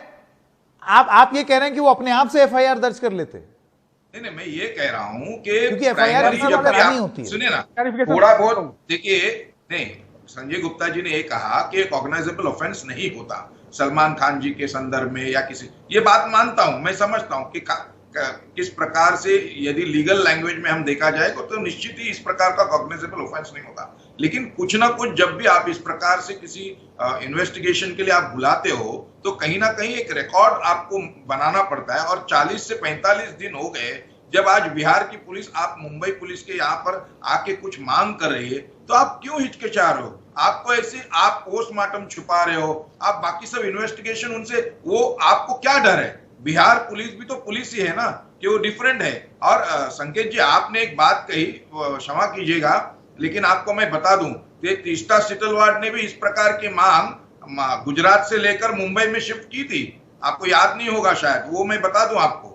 आप ये कह रहे हैं कि वो अपने आप से एफआईआर दर्ज कर लेते। नहीं, मैं ये कह रहा हूं कि एफआईआर करानी होती है। सुनिए ना, थोड़ा बहुत देखिए। नहीं, संजय गुप्ता जी ने ये कहा कि कॉग्नाइजेबल ऑफेंस नहीं होता सलमान खान जी के संदर्भ में या किसी, ये बात मानता हूं, मैं समझता हूं कि किस प्रकार से यदि लीगल लैंग्वेज में हम देखा जाए तो निश्चित ही इस प्रकार का कॉग्नाइजेबल ऑफेंस नहीं होता। लेकिन कुछ ना कुछ जब भी आप इस प्रकार से किसी इन्वेस्टिगेशन के लिए आप बुलाते हो तो कहीं ना कहीं एक रिकॉर्ड आपको बनाना पड़ता है। और 40 से 45 दिन हो गए जब आज बिहार की पुलिस, आप मुंबई पुलिस के यहाँ पर आके कुछ मांग कर रही है, तो आप क्यों हिचकिचा रहे हो? आपको ऐसे, आप पोस्टमार्टम छुपा रहे हो, आप बाकी सब इन्वेस्टिगेशन उनसे, वो आपको क्या डर है? बिहार पुलिस भी तो पुलिस ही है ना, कि वो डिफरेंट है। और संकेत जी, आपने एक बात कही, क्षमा कीजिएगा, लेकिन आपको मैं बता दूं, तीस्ता सितलवाड़ ने भी इस प्रकार की मांग गुजरात से लेकर मुंबई में शिफ्ट की थी। आपको याद नहीं होगा शायद, वो मैं बता दूं आपको,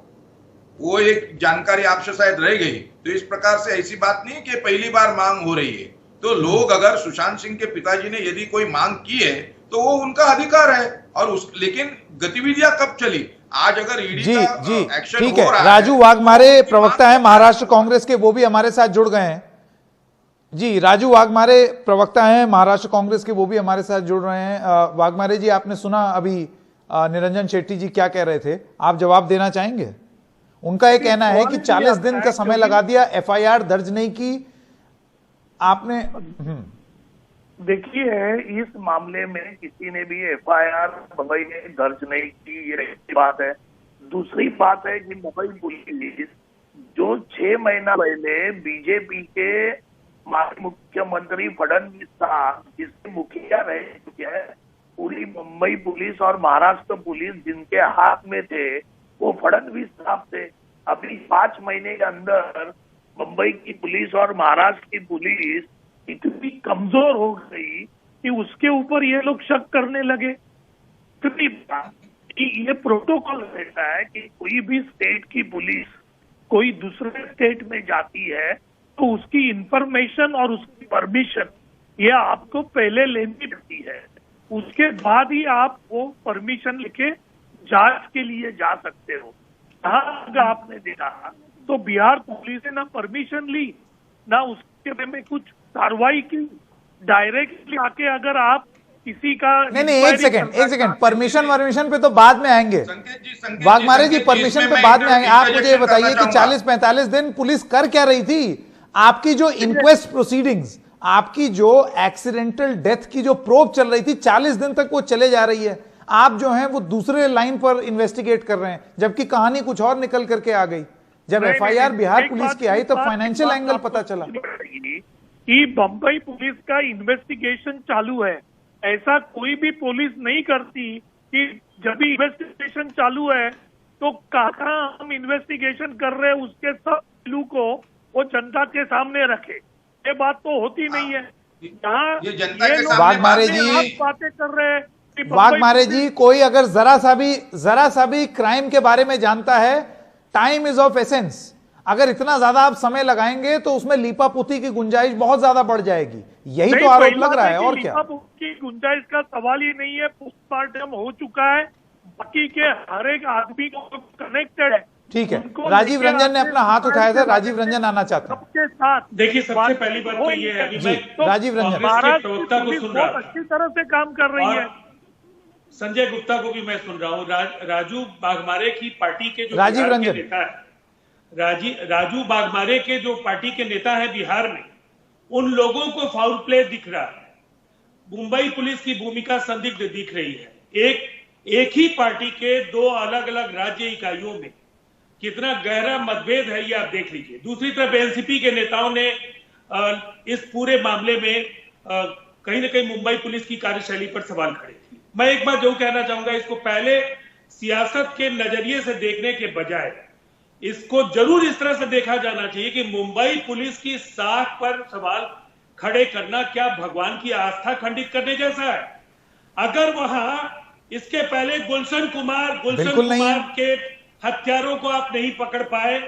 वो एक जानकारी आपसे शायद रह गई। तो इस प्रकार से ऐसी बात नहीं कि पहली बार मांग हो रही है। तो लोग, अगर सुशांत सिंह के पिताजी ने यदि कोई मांग की है तो वो उनका अधिकार है। और लेकिन गतिविधियां कब चली? आज अगर ईडी का एक्शन ठीक है, हो रहा है, राजू वाघमारे प्रवक्ता है महाराष्ट्र कांग्रेस के, वो भी हमारे साथ जुड़ गए हैं। जी, राजू वाघमारे प्रवक्ता हैं महाराष्ट्र कांग्रेस के, वो भी हमारे साथ जुड़ रहे हैं। वाघमारे जी, आपने सुना अभी निरंजन शेट्टी जी क्या कह रहे थे, आप जवाब देना चाहेंगे? उनका यह कहना है कि 40 दिन का समय लगा दिया, एफआईआर दर्ज नहीं की आपने। देखिए, इस मामले में किसी ने भी एफआईआर मुंबई में दर्ज नहीं की, ये एक बात है। दूसरी बात है कि मुंबई पुलिस जो 6 महीना पहले बीजेपी के मुख्यमंत्री फडणवीस साहब, जिसके मुखिया रह चुके हैं, पूरी मुंबई पुलिस और महाराष्ट्र पुलिस जिनके हाथ में थे वो फडणवीस साहब थे। अभी 5 महीने के अंदर मुंबई की पुलिस और महाराष्ट्र की पुलिस इतनी कमजोर हो गई कि उसके ऊपर ये लोग शक करने लगे। ये प्रोटोकॉल रहता है कि कोई भी स्टेट की पुलिस कोई दूसरे स्टेट में जाती है तो उसकी इंफॉर्मेशन और उसकी परमिशन ये आपको पहले लेनी पड़ती है, उसके बाद ही आप वो परमिशन लेके जांच के लिए जा सकते हो। अगर आपने देखा तो बिहार पुलिस ने ना परमिशन ली ना उसके बारे में कुछ कार्रवाई की। डायरेक्टली आके अगर आप किसी का नहीं, एक सेकंड, परमिशन पे तो बाद में आएंगे वाघमारे जी, परमिशन पे बाद में आएंगे। आप मुझे ये बताइए कि 40-45 दिन पुलिस कर क्या रही थी? आपकी जो इंक्वेस्ट प्रोसीडिंग्स, आपकी जो एक्सीडेंटल डेथ की जो प्रोब चल रही थी, 40 दिन तक वो चले जा रही है। आप जो हैं वो दूसरे लाइन पर इन्वेस्टिगेट कर रहे हैं, जबकि कहानी कुछ और निकल करके आ गई। जब एफआईआर बिहार पुलिस की आई तो फाइनेंशियल एंगल पता चला कि बंबई पुलिस का इन्वेस्टिगेशन चालू है। ऐसा कोई भी पुलिस नहीं करती कि जब भी इन्वेस्टिगेशन चालू है तो कहाँ हम इन्वेस्टिगेशन कर रहे हैं उसके सब पहलू को वो जनता के सामने रखे। ये बात तो होती नहीं है। यहाँ ये जनता के लोग सामने वाघमारे जी, बातें कर रहे हैं कि वाघमारे जी, कोई अगर जरा सा भी क्राइम के बारे में जानता है, टाइम इज ऑफ एसेंस। अगर इतना ज्यादा आप समय लगाएंगे तो उसमें लीपापोती की गुंजाइश बहुत ज्यादा बढ़ जाएगी। यही तो आरोप लग रहा है, और क्या? की गुंजाइश का सवाल ही नहीं है। पोस्टमार्टम हो चुका है, बाकी के हर एक आदमी को कनेक्टेड है। ठीक है, राजीव रंजन ने अपना हाथ उठाया था। राजीव रंजन आना चाहते हैं। सबके साथ देखिए, सबसे पहली बात तो ये है, अभी मैं राजीव रंजन, कांग्रेस के प्रवक्ता को सुन रहा बहुत अच्छी तरह से काम कर रही है। संजय गुप्ता को भी मैं सुन रहा हूँ। राजू बाघमारे की पार्टी के जो राजीव बिहार के रंजन। नेता है, राजू बाघमारे के जो पार्टी के नेता है बिहार में, उन लोगों को फाउल प्ले दिख रहा है। मुंबई पुलिस की भूमिका संदिग्ध दिख रही है। एक ही पार्टी के दो अलग अलग राज्य इकाइयों में कितना गहरा मतभेद है, ये आप देख लीजिए। दूसरी तरफ एनसीपी के नेताओं ने इस पूरे मामले में कहीं ना कहीं मुंबई पुलिस की कार्यशैली पर सवाल खड़े किए। मैं एक बात जरूर कहना चाहूंगा, इसको पहले सियासत के नजरिए से देखने के बजाय इसको जरूर इस तरह से देखा जाना चाहिए कि मुंबई पुलिस की साख पर सवाल खड़े करना क्या भगवान की आस्था खंडित करने जैसा है? अगर वहां इसके पहले गुलशन कुमार के हत्यारों को आप नहीं पकड़ पाए,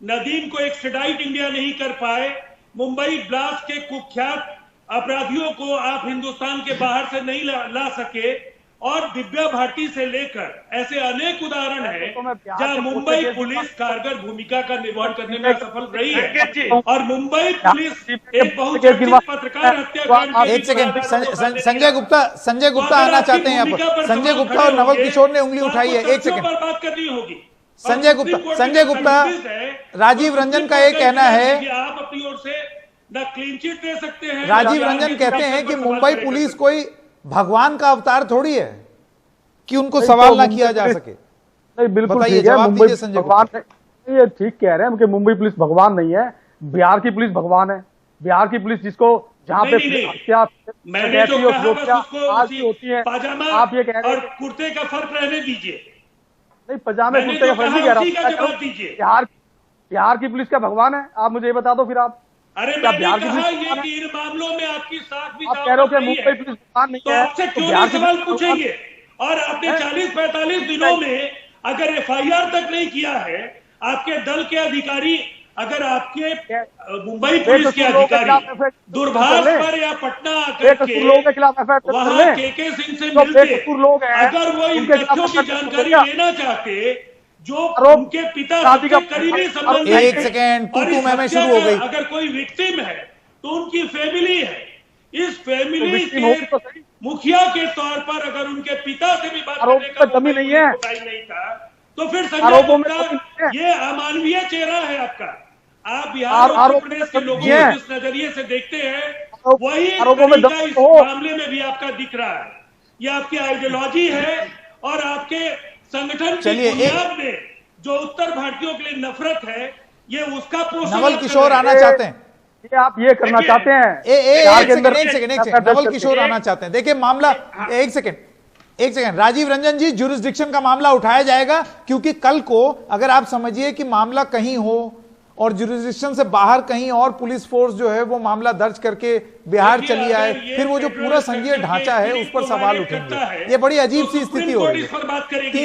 नदीम को एक्स्ट्राडाइट इंडिया नहीं कर पाए, मुंबई ब्लास्ट के कुख्यात अपराधियों को आप हिंदुस्तान के बाहर से नहीं ला सके, और दिव्या भारती से लेकर ऐसे अनेक उदाहरण हैं जहां मुंबई पुलिस कारगर भूमिका का निर्वहन करने में सफल रही है। और मुंबई पुलिस एक बहुचर्चित पत्रकार हत्याकांड। एक सेकंड, संजय गुप्ता आना चाहते हैं यहाँ पर। संजय गुप्ता और नवल किशोर ने उंगली उठाई है। एक सेकंड, बात करनी होगी। संजय गुप्ता, राजीव रंजन का ये कहना है, आप अपनी ओर से न क्लीन चिट दे सकते हैं। राजीव रंजन कहते हैं कि मुंबई पुलिस कोई भगवान का अवतार थोड़ी है कि उनको सवाल ना किया जा सके। नहीं, बिल्कुल बताइए, ठीक है। जवाब मुंबई दीजिए संजय भगवान है, ये ठीक कह रहे हैं कि मुंबई पुलिस भगवान नहीं है, बिहार की पुलिस भगवान है। बिहार की पुलिस जिसको जहाँ पे हत्या आज भी होती है, आप ये कह रहे हैं कुर्ते का फर्क रहने दीजिए। नहीं, पजामे कुर्ते का फर्क नहीं कह रहा। बिहार की पुलिस का भगवान है, आप मुझे ये बता दो फिर आप। अरे मैंने कहा ये कि इन मामलों में आपकी साख भी आप कह रहे हो कि मुंबई पुलिस भगवान नहीं है, आपसे क्यों नहीं सवाल पूछेंगे? और आपने 40-45 दिनों में अगर एफआईआर तक नहीं किया है, आपके दल के अधिकारी, अगर आपके मुंबई पुलिस के अधिकारी दूरभाष पर या पटना आकर के वहां केके सिंह से मिलते, अगर वो इन तथ्यों की जानकारी लेना चाहते जो उनके पिता सबसे करीबी संबंधी है, एक सेकेंड, तू मैं शुरू हो गई। अगर कोई विक्टिम है तो उनकी फैमिली है। इस फैमिली के मुखिया के तौर पर अगर उनके पिता से भी बात करने का कमी नहीं है नहीं था, तो फिर संजय गुप्ता ये अमानवीय चेहरा है आपका। आप बिहार और उत्तर प्रदेश के लोगों को जिस नजरिए से देखते हैं वही तरीका इस मामले में भी आपका दिख रहा है। ये आपकी आइडियोलॉजी है और आपके संगठन की बुनियाद में जो उत्तर भारतीयों के लिए नफरत है, ये उसका पोषण। नवल किशोर आना चाहते हैं, ये आप ये करना चाहते हैं। एक सेकंड, नवल किशोर आना चाहते हैं। देखिए मामला, एक सेकंड, राजीव रंजन जी, ज्यूरिसडिक्शन का मामला उठाया जाएगा, क्योंकि कल को अगर आप समझिए कि मामला कहीं हो और ज्यूरिसडिक्शन से बाहर कहीं और पुलिस फोर्स जो है वो मामला दर्ज करके बिहार चली आए, फिर वो जो पूरा संघीय ढांचा है उस पर सवाल उठेंगे। ये बड़ी अजीब सी स्थिति हो रही है।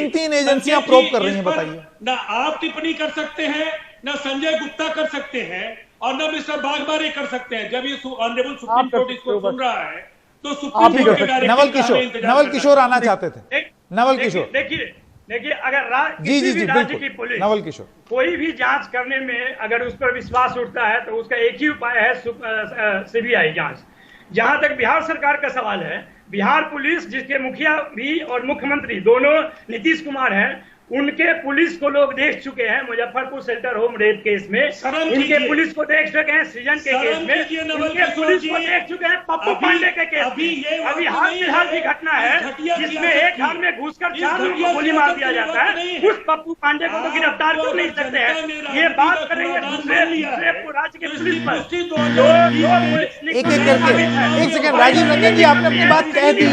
3 एजेंसियां प्रोब कर रही हैं। बताइए, ना आप टिप्पणी कर सकते हैं, ना संजय गुप्ता कर सकते हैं, और ना मिस्टर बाघमारे कर सकते हैं। जब ये ऑनरेबल सुप्रीम कोर्ट इसको सुन रहा है तो सुप्रीम कोर्ट के डायरेक्टिव नवल किशोर आना चाहते थे। नवल किशोर, देखिए अगर जी राज्य की पुलिस नवल किशोर कोई भी जांच करने में अगर उस पर विश्वास उठता है तो उसका एक ही उपाय है सीबीआई जांच। जहां तक बिहार सरकार का सवाल है, बिहार पुलिस जिसके मुखिया भी और मुख्यमंत्री दोनों नीतीश कुमार हैं, उनके पुलिस को लोग देख चुके हैं Muzaffarpur shelter home rape case में, उनके पुलिस को देख चुके हैं सृजन के केस में, उनके पुलिस को देख चुके हैं पप्पू पांडे के केस में। अभी हाल फिलहाल की घटना है जिसमें एक घर में घुसकर 4 लोगों को गोली मार दिया जाता है, उस पप्पू पांडे को तो गिरफ्तार कर नहीं सकते हैं। ये बात करेंगे दूसरे राज्य के पुलिस पर। एक करके, एक सेकंड राजीव रंजन जी, आपने अपनी बात कह दी,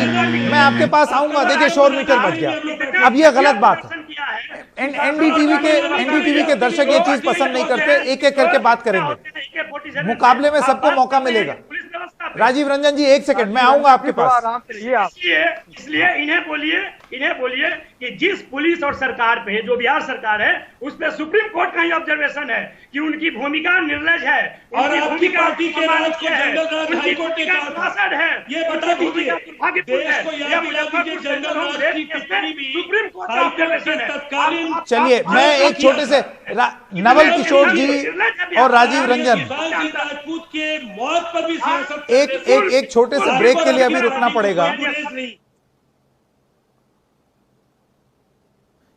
मैं आपके पास आऊंगा। देखिए शोर मीटर बच गया, अब ये गलत बात है। एनडीटीवी के दर्शक ये चीज पसंद नहीं करते, एक एक करके बात करेंगे, मुकाबले में सबको मौका मिलेगा। राजीव रंजन जी 1 सेकंड, मैं आऊंगा आपके पास। इसलिए इन्हें बोलिए कि जिस पुलिस और सरकार पे, जो बिहार सरकार है, उस पे सुप्रीम कोर्ट का ही ऑब्जर्वेशन है कि उनकी भूमिका निर्लज है, और आपकी पार्टी के राज को जंगल राज हाईकोर्ट ने कहा है। ये बता दीजिए, देश को याद दिला दीजिए, जंगल राज की कितनी भी सुप्रीम कोर्ट का हाईकोर्ट के ऑब्जर्वेशन है। तत्कालीन। चलिए मैं एक छोटे से नवल किशोर जी और राजीव रंजन, राजपूत के मौत पर भी सियासत एक छोटे से ब्रेक के लिए अभी रुकना पड़ेगा।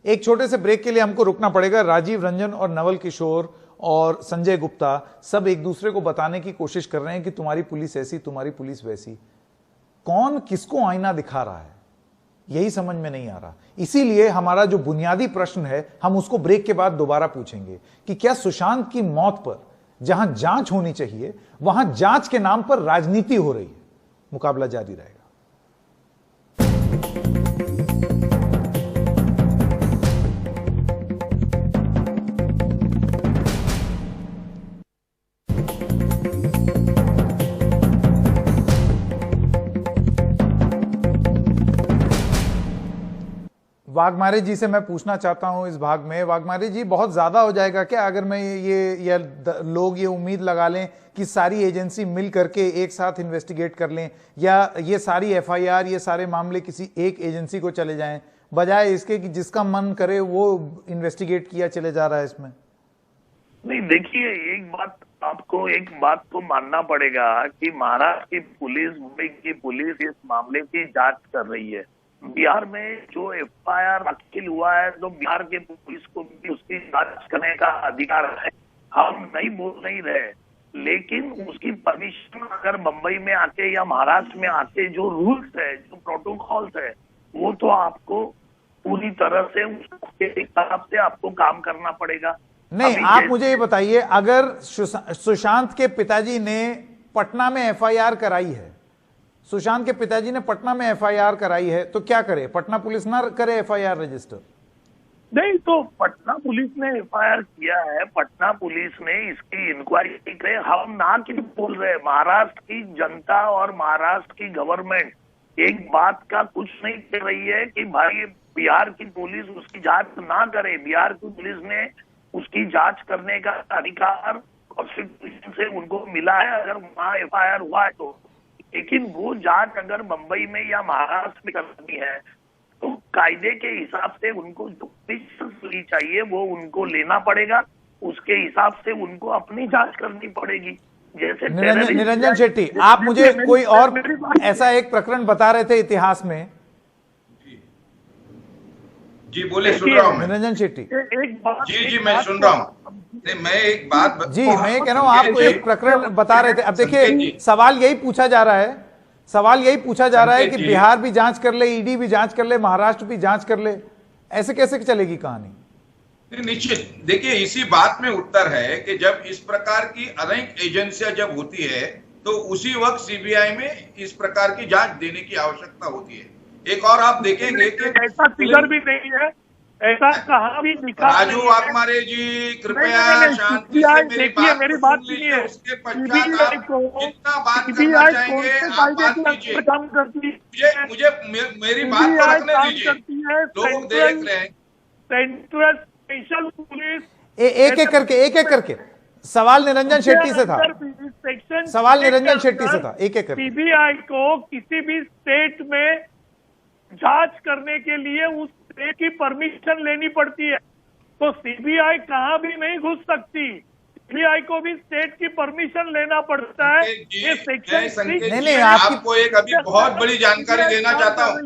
एक छोटे से ब्रेक के लिए हमको रुकना पड़ेगा। राजीव रंजन और नवल किशोर और संजय गुप्ता सब एक दूसरे को बताने की कोशिश कर रहे हैं कि तुम्हारी पुलिस ऐसी, तुम्हारी पुलिस वैसी। कौन किसको आईना दिखा रहा है यही समझ में नहीं आ रहा। इसीलिए हमारा जो बुनियादी प्रश्न है हम उसको ब्रेक के बाद दोबारा पूछेंगे कि क्या सुशांत की मौत पर जहां जांच होनी चाहिए वहां जांच के नाम पर राजनीति हो रही है। मुकाबला जारी रहेगा। वाघमारे जी से मैं पूछना चाहता हूं इस भाग में, वाघमारे जी बहुत ज्यादा हो जाएगा क्या अगर मैं ये लोग ये उम्मीद लगा लें कि सारी एजेंसी मिल करके एक साथ इन्वेस्टिगेट कर लें, या ये सारी एफआईआर, ये सारे मामले किसी एक एजेंसी को चले जाएं, बजाय इसके कि जिसका मन करे वो इन्वेस्टिगेट किया चले जा रहा है इसमें? नहीं, देखिए एक बात तो मानना पड़ेगा कि महाराष्ट्र की पुलिस, मुंबई की पुलिस इस मामले की जांच कर रही है। बिहार में जो एफआईआर दाखिल हुआ है तो बिहार के पुलिस को भी उसकी जांच करने का अधिकार है, हम नहीं बोल नहीं रहे, लेकिन उसकी परमिशन अगर मुंबई में आके या महाराष्ट्र में आके जो रूल्स है, जो प्रोटोकॉल्स है, वो तो आपको पूरी तरह से उसके हिसाब से आपको काम करना पड़ेगा। नहीं, आप मुझे ये बताइए, अगर सुशांत के पिताजी ने पटना में एफआईआर कराई है, सुशांत के पिताजी ने पटना में एफआईआर कराई है, तो क्या करे? पटना पुलिस ना करे एफआईआर रजिस्टर? नहीं, तो पटना पुलिस ने एफआईआर किया है, पटना पुलिस ने इसकी इंक्वायरी करे। हम ना क्यों बोल रहे हैं, महाराष्ट्र की जनता और महाराष्ट्र की गवर्नमेंट एक बात का कुछ नहीं कह रही है कि भाई बिहार की पुलिस उसकी जांच ना करे। बिहार की पुलिस ने उसकी जांच करने का अधिकार कॉन्स्टिट्यूशन से उनको मिला है अगर वहां एफआईआर हुआ है तो। लेकिन वो जांच अगर मुंबई में या महाराष्ट्र में करनी है तो कायदे के हिसाब से उनको जो ली चाहिए वो उनको लेना पड़ेगा, उसके हिसाब से उनको अपनी जांच करनी पड़ेगी। जैसे निरंजन शेट्टी, आप मुझे कोई और ऐसा एक प्रकरण बता रहे थे इतिहास में? जी बोले, सुन रहा हूँ मैं। निरंजन शेट्टी, एक बात, जी मैं सुन रहा हूँ। नहीं, मैं एक बात जी मैं कह रहा हूँ, आपको एक प्रकरण बता रहे थे। अब देखिए सवाल यही पूछा जा रहा है, कि बिहार भी जांच कर ले, ईडी भी जांच कर ले, महाराष्ट्र भी जांच कर ले, ऐसे कैसे चलेगी कहानी? निश्चित, देखिए इसी बात में उत्तर है कि जब इस प्रकार की अनेक एजेंसियां जब होती है तो उसी वक्त सीबीआई में इस प्रकार की जांच देने की आवश्यकता होती है। एक और आप देखेंगे कि ऐसा फिगर भी नहीं है, ऐसा कहा भी लिखा। राजू वाघमारे जी कृपया शांति से मेरी बात सुनिए। उसके पश्चात आप जितना बात करना चाहेंगे आप बात कीजिए। मुझे मेरी बात को रखने दीजिए, लोग देख रहे हैं। सेंट्रल स्पेशल पुलिस एक एक करके सवाल निरंजन शेट्टी से था, एक एक करके। सीबीआई को किसी भी स्टेट में जांच करने के लिए उस स्टेट की परमिशन लेनी पड़ती है, तो सीबीआई कहां भी नहीं घुस सकती। सीबीआई को भी स्टेट की परमिशन लेना पड़ता है। ये सेक्शन नहीं, आपको एक अभी बहुत बड़ी जानकारी देना चाहता हूँ।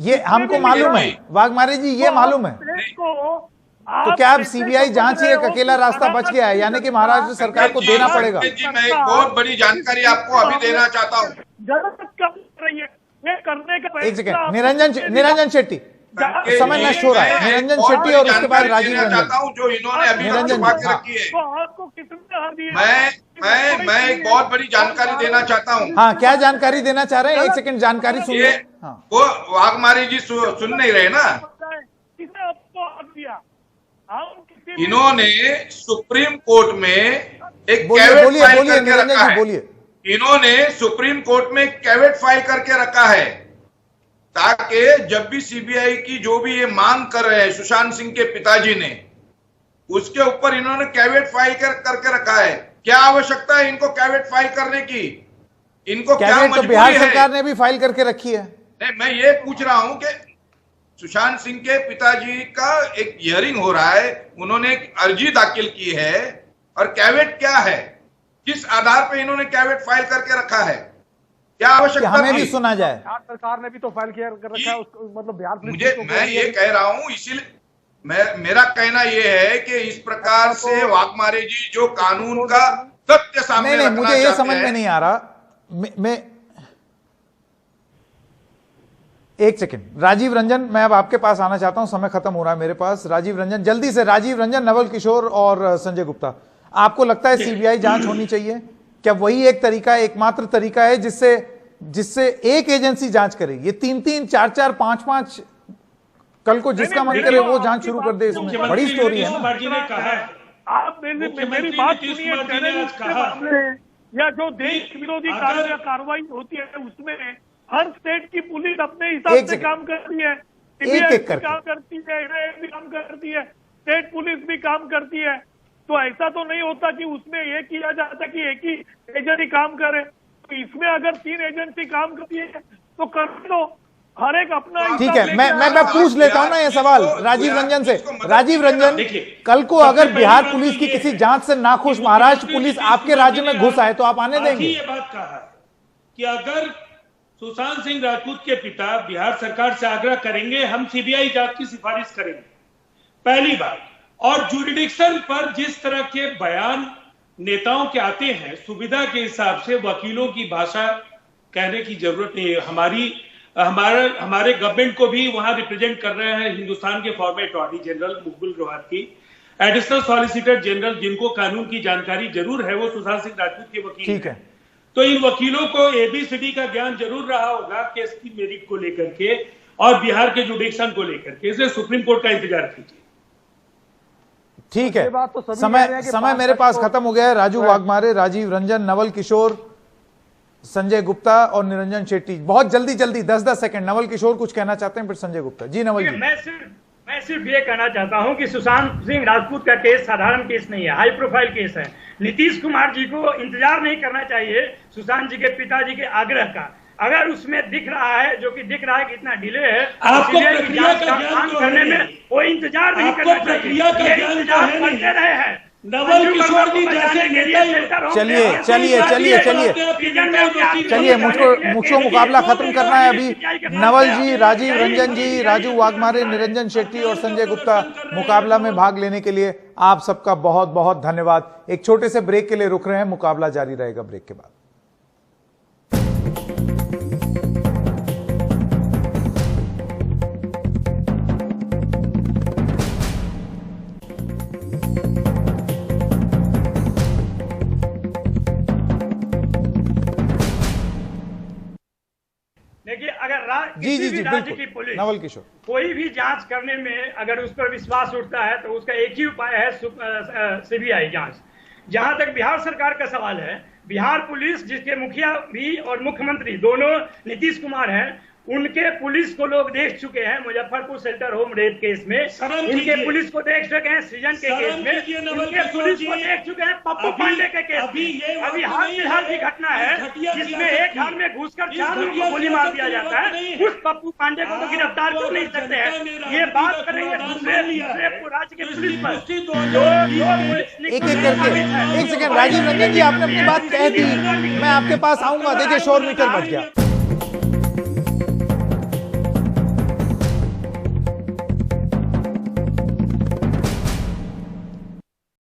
ये हमको मालूम है वाघमारे जी, ये मालूम है। तो क्या अब सीबीआई जांच ही एक अकेला रास्ता बच गया है, यानी कि महाराष्ट्र सरकार को देना पड़ेगा? जी, मैं एक बहुत बड़ी जानकारी आपको अभी देना चाहता हूँ। जरूरत कब रही है ये करने का? एक सेकंड, निरंजन शेट्टी, समय नष्ट हो रहा है। निरंजन शेट्टी और उसके बाद राजीव रंजन चाहता हूँ जो इन्होंने अभी छुपा के रखी है। आपको किसने हर दिया? मैं एक बहुत बड़ी जानकारी देना चाहता हूँ। हाँ, क्या जानकारी देना चाह रहे हैं? एक सेकंड जानकारी सुन ये हाँ। वो वाघमारी जी सुन नहीं रहे ना। किसने आपको हर दिया? इन्होंने सुप्रीम कोर्ट में एक बोलिए कैवेट बोलिए फाइल बोलिए करके निरंजन रखा जी, है। बोलिए। इन्होंने सुप्रीम कोर्ट में कैवेट फाइल करके रखा है ताकि जब भी सीबीआई की जो भी ये मांग कर रहे हैं सुशांत सिंह के पिताजी ने, उसके ऊपर इन्होंने कैवेट फाइल करके रखा है। क्या आवश्यकता है इनको कैवेट फाइल करने की? इनको क्या कैवेट तो मजबूरी बिहार है? सरकार ने भी फाइल करके रखी है। नहीं, मैं ये पूछ रहा हूं कि सुशांत सिंह के पिताजी का एक हियरिंग हो रहा है, उन्होंने एक अर्जी दाखिल की है, और कैवेट क्या है, किस आधार पे इन्होंने कैवेट फाइल करके रखा है? क्या आवश्यकता हमें भी थी? सुना जाए। बिहार सरकार ने भी तो फाइल किया कर रखा है उसको, मतलब बिहार पुलिस मैं ये कह रहा हूं, इसीलिए मेरा कहना ये है कि इस प्रकार से वाघमारे जी जो कानून का सत्य सामने नहीं, रखना मुझे ये चाहते समझ में हैं। नहीं आ रहा। मैं एक सेकंड, राजीव रंजन, मैं अब आपके पास आना चाहता हूं, समय खत्म हो रहा है मेरे पास। राजीव रंजन, जल्दी से राजीव रंजन, नवल किशोर और संजय गुप्ता, आपको लगता है सीबीआई जांच होनी चाहिए? क्या वही एक तरीका, एकमात्र तरीका है जिससे एक एजेंसी जांच करे? ये 3-3, 4-4, 5-5 कल को जिसका मन करे वो जांच शुरू कर दे। इसमें बड़ी स्टोरी है ना। जी ने कहा है, आप मेरी बात सुनिए। टेररिस्ट के मामले या जो देश विरोधी कार्रवाई होती है उसमें हर स्टेट की पुलिस अपने हिसाब से काम करती है, सीबीआई भी काम करती है, एनआईए भी काम करती है, स्टेट पुलिस भी काम करती है। तो ऐसा तो नहीं होता कि उसमें ये किया जाता कि एक ही एजेंसी काम करे। तो इसमें अगर 3 एजेंसी काम करती है तो कर दो, हर एक अपना। ठीक है, मैं पूछ लेता हूं ना ये सवाल राजीव रंजन से। राजीव रंजन, कल को अगर बिहार पुलिस की किसी जांच से नाखुश महाराष्ट्र पुलिस आपके राज्य में घुस आए तो आप आने देंगे? ये बात कहा कि अगर सुशांत सिंह राजपूत के पिता बिहार सरकार से आग्रह करेंगे, हम सीबीआई जांच की सिफारिश करेंगे, पहली बात। और जुरिडिक्शन पर जिस तरह के बयान नेताओं के आते हैं, सुविधा के हिसाब से वकीलों की भाषा कहने की जरूरत नहीं है। हमारे गवर्नमेंट को भी वहां रिप्रेजेंट कर रहे हैं हिंदुस्तान के former attorney general Maqbool Rawati, additional solicitor general, जिनको कानून की जानकारी जरूर है, वो सुशांत सिंह राजपूत के वकील ठीक है। तो इन वकीलों को एबीसीडी का ज्ञान जरूर रहा होगा केस की मेरिट को लेकर के और बिहार के जुडिक्शन को लेकर के। इसलिए सुप्रीम कोर्ट का इंतजार कीजिए। ठीक है, समय मेरे पास खत्म हो गया है। राजू वाघमारे, राजीव रंजन, नवल किशोर, संजय गुप्ता और निरंजन शेट्टी, बहुत जल्दी 10-10 सेकंड। नवल किशोर कुछ कहना चाहते हैं, फिर संजय गुप्ता जी। नवल जी, मैं सिर्फ ये कहना चाहता हूं कि सुशांत सिंह राजपूत का केस साधारण केस नहीं है, हाई प्रोफाइल केस है। नीतीश कुमार जी को इंतजार नहीं करना चाहिए सुशांत जी के पिताजी के आग्रह का। अगर उसमें दिख रहा है, जो कि दिख रहा है कि इतना डिले है, आपको प्रक्रिया का ज्ञान करने में वो इंतजार नहीं करना चाहिए। प्रक्रिया का ज्ञान करते रहे हैं नवल किशोर जी जैसे नेता। चलिए मुझको मुकाबला खत्म करना है अभी। नवल जी, राजीव रंजन जी, राजू वाघमारे, निरंजन शेट्टी और संजय गुप्ता, मुकाबला में भाग लेने के लिए आप सबका बहुत बहुत धन्यवाद। एक छोटे से ब्रेक के लिए रुक रहे हैं, मुकाबला जारी रहेगा ब्रेक के बाद। देखिए, अगर जी किसी जी भी जी राज्य की बिल्कुल, पुलिस नवल किशोर, कोई भी जांच करने में अगर उस पर विश्वास उठता है तो उसका एक ही उपाय है, सीबीआई जांच। जहां तक बिहार सरकार का सवाल है, बिहार पुलिस जिसके मुखिया भी और मुख्यमंत्री दोनों नीतीश कुमार हैं, उनके पुलिस को लोग देख चुके हैं Muzaffarpur shelter home rape case में, इनके पुलिस को देख चुके हैं सृजन के केस में, इनके पुलिस को देख चुके हैं पप्पू पांडे के केस में। अभी हाल फिलहाल की घटना है जिसमें एक घर में घुसकर 4 लोगों को गोली मार दिया जाता है, उस पप्पू पांडे को तो गिरफ्तार कर नहीं सकते हैं। ये बात करेंगे दूसरे राज्य के पुलिस पर। एक करके, एक सेकंड राजीव रंजन जी, आपने अपनी बात कह दी, मैं आपके पास आऊंगा। देखिए शोर मीटर बढ़ गया।